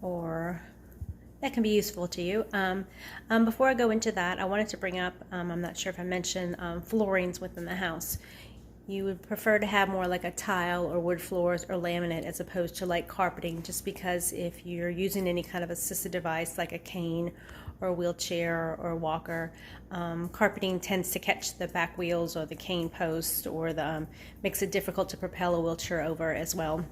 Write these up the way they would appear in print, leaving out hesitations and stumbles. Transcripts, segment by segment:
or that can be useful to you. Before I go into that, I wanted to bring up, I'm not sure if I mentioned floorings within the house. You would prefer to have more like a tile or wood floors or laminate as opposed to like carpeting, just because if you're using any kind of assisted device like a cane or a wheelchair or a walker, carpeting tends to catch the back wheels or the cane post, or makes it difficult to propel a wheelchair over as well.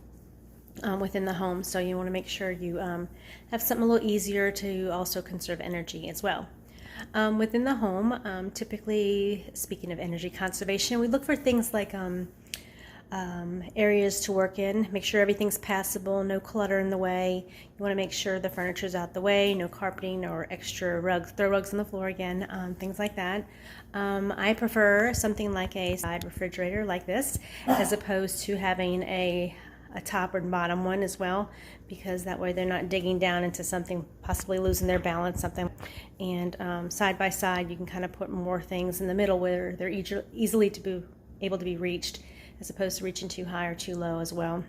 Within the home, so you want to make sure you have something a little easier to also conserve energy as well. Within the home, typically, speaking of energy conservation, we look for things like areas to work in. Make sure everything's passable, no clutter in the way. You want to make sure the furniture's out the way, no carpeting or extra rugs, throw rugs on the floor again, things like that. I prefer something like a side refrigerator like this, as opposed to having a top and bottom one as well, because that way they're not digging down into something, possibly losing their balance, something. And side by side, you can kind of put more things in the middle where they're easily able to be reached, as opposed to reaching too high or too low as well.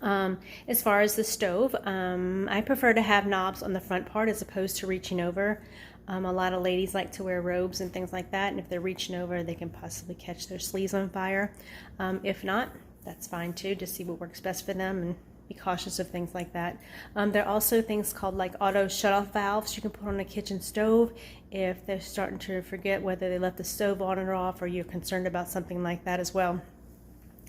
As far as the stove, I prefer to have knobs on the front part as opposed to reaching over. A lot of ladies like to wear robes and things like that, and if they're reaching over, they can possibly catch their sleeves on fire. If not, that's fine too. Just see what works best for them and be cautious of things like that. There are also things called like auto shut-off valves you can put on a kitchen stove if they're starting to forget whether they left the stove on or off, or you're concerned about something like that as well.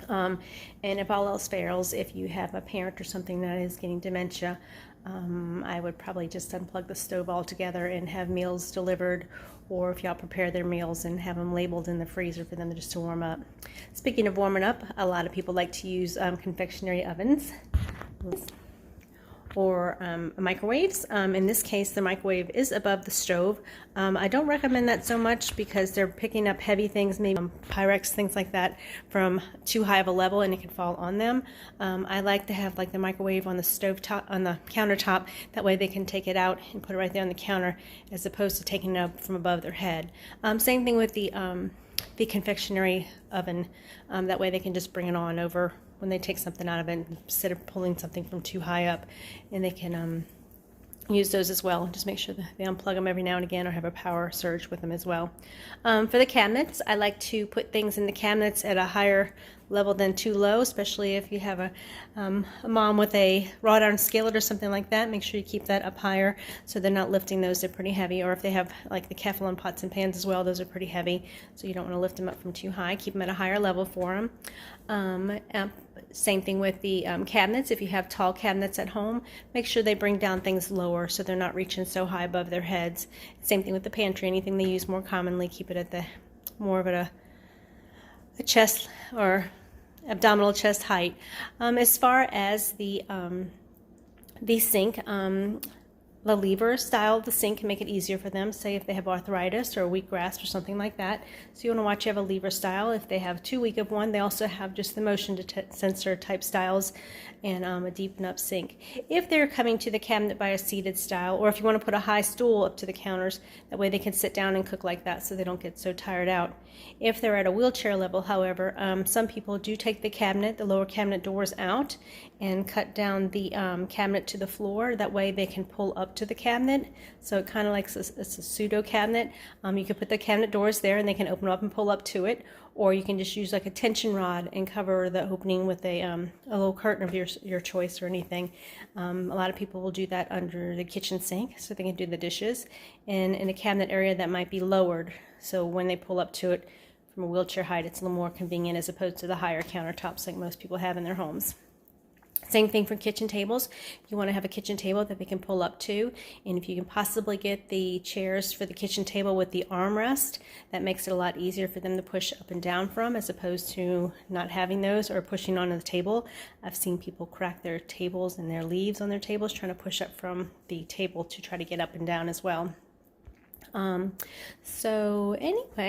And if all else fails, if you have a parent or something that is getting dementia, I would probably just unplug the stove altogether and have meals delivered, or if y'all prepare their meals and have them labeled in the freezer for them just to warm up. Speaking of warming up, a lot of people like to use confectionery ovens or microwaves. In this case, the microwave is above the stove. I don't recommend that so much because they're picking up heavy things, maybe Pyrex, things like that, from too high of a level, and it can fall on them. I like to have like the microwave on the stove top, on the countertop. That way they can take it out and put it right there on the counter, as opposed to taking it up from above their head. Same thing with the confectionery oven. That way they can just bring it on over when they take something out of it, instead of pulling something from too high up, and they can use those as well. Just make sure that they unplug them every now and again, or have a power surge with them as well. For the cabinets, I like to put things in the cabinets at a higher level than too low, especially if you have a mom with a wrought iron skillet or something like that. Make sure you keep that up higher so they're not lifting those. They're pretty heavy. Or if they have like the Teflon pots and pans as well, those are pretty heavy, so you don't want to lift them up from too high. Keep them at a higher level for them. Same thing with the cabinets. If you have tall cabinets at home, make sure they bring down things lower so they're not reaching so high above their heads. Same thing with the pantry. Anything they use more commonly, keep it at the more of a chest or abdominal chest height. As far as the sink, the lever style of the sink can make it easier for them, say if they have arthritis or a weak grasp or something like that. So you want to watch you have a lever style. If they have too weak of one, they also have just the motion sensor type styles, and a deep up sink. If they're coming to the cabinet by a seated style, or if you want to put a high stool up to the counters, that way they can sit down and cook like that so they don't get so tired out. If they're at a wheelchair level, however, some people do take the lower cabinet doors out and cut down the cabinet to the floor. That way they can pull up to the cabinet. So it kind of like it's a pseudo cabinet. You can put the cabinet doors there and they can open up and pull up to it. Or you can just use like a tension rod and cover the opening with a little curtain of your choice or anything. A lot of people will do that under the kitchen sink so they can do the dishes. And in a cabinet area that might be lowered, so when they pull up to it from a wheelchair height, it's a little more convenient as opposed to the higher countertops like most people have in their homes. Same thing for kitchen tables. You want to have a kitchen table that they can pull up to, and if you can possibly get the chairs for the kitchen table with the armrest, that makes it a lot easier for them to push up and down from, as opposed to not having those or pushing onto the table. I've seen people crack their tables and their leaves on their tables trying to push up from the table to try to get up and down as well. So anyway,